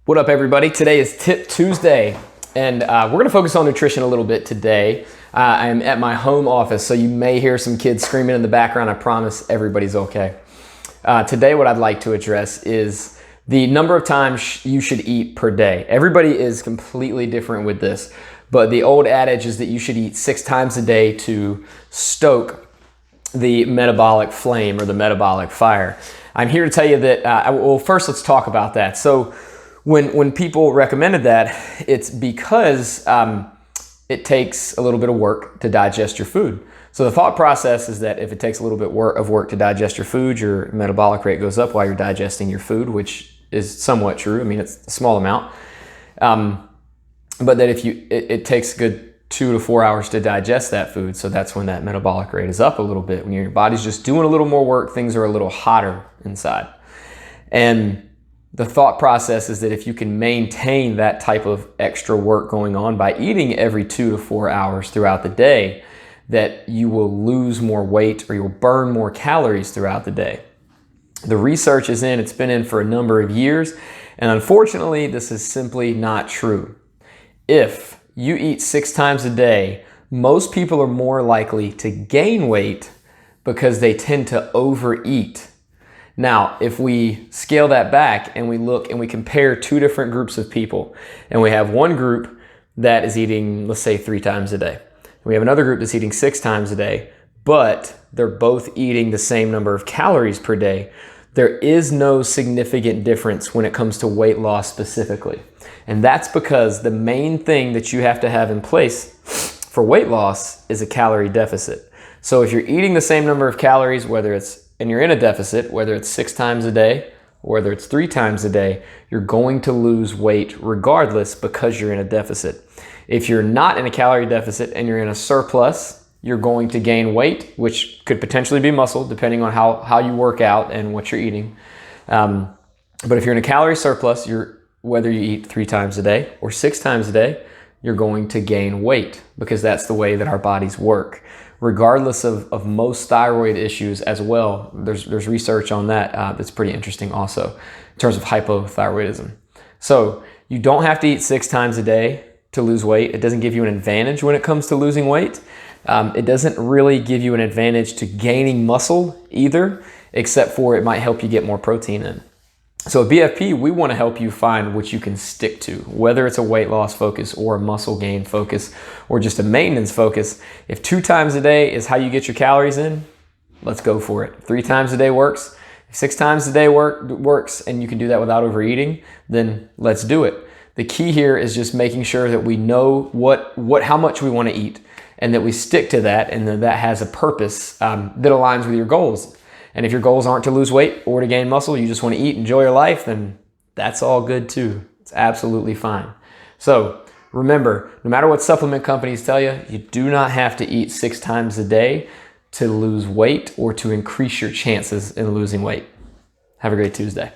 What up, everybody? Today is Tip Tuesday, and we're going to focus on nutrition a little bit today. I am at my home office, so you may hear some kids screaming in the background. I promise everybody's okay. Today, what I'd like to address is the number of times you should eat per day. Everybody is completely different with this, but the old adage is that you should eat 6 times a day to stoke the metabolic flame or the metabolic fire. I'm here to tell you that, well, first let's talk about that. So when people recommended that, it's because it takes a little bit of work to digest your food. So the thought process is that if it takes a little bit of work to digest your food, your metabolic rate goes up while you're digesting your food, which is somewhat true. I mean, it's a small amount. But that if it takes a good 2 to 4 hours to digest that food. So that's when that metabolic rate is up a little bit. When your body's just doing a little more work, things are a little hotter inside. And the thought process is that if you can maintain that type of extra work going on by eating every 2 to 4 hours throughout the day, that you will lose more weight or you'll burn more calories throughout the day. The research is in, it's been in for a number of years, and unfortunately, this is simply not true. If you eat 6 times a day, most people are more likely to gain weight because they tend to overeat. Now, if we scale that back and we look and we compare 2 different groups of people, and we have one group that is eating, let's say, 3 times a day. We have another group that's eating 6 times a day, but they're both eating the same number of calories per day. There is no significant difference when it comes to weight loss specifically. And that's because the main thing that you have to have in place for weight loss is a calorie deficit. So if you're eating the same number of calories, and you're in a deficit, whether it's 6 times a day, or whether it's 3 times a day, you're going to lose weight regardless because you're in a deficit. If you're not in a calorie deficit and you're in a surplus, you're going to gain weight, which could potentially be muscle, depending on how you work out and what you're eating. But if you're in a calorie surplus, whether you eat 3 times a day or 6 times a day, you're going to gain weight because that's the way that our bodies work. Regardless of most thyroid issues as well, there's research on that that's pretty interesting also in terms of hypothyroidism. So you don't have to eat 6 times a day to lose weight. It doesn't give you an advantage when it comes to losing weight. It doesn't really give you an advantage to gaining muscle either, except for it might help you get more protein in. So at BFP, we want to help you find what you can stick to, whether it's a weight loss focus or a muscle gain focus or just a maintenance focus. If 2 times a day is how you get your calories in, let's go for it. 3 times a day works. If 6 times a day works and you can do that without overeating, then let's do it. The key here is just making sure that we know how much we want to eat and that we stick to that, and that has a purpose that aligns with your goals. And if your goals aren't to lose weight or to gain muscle, you just want to eat, enjoy your life, then that's all good too. It's absolutely fine. So remember, no matter what supplement companies tell you, you do not have to eat 6 times a day to lose weight or to increase your chances in losing weight. Have a great Tuesday.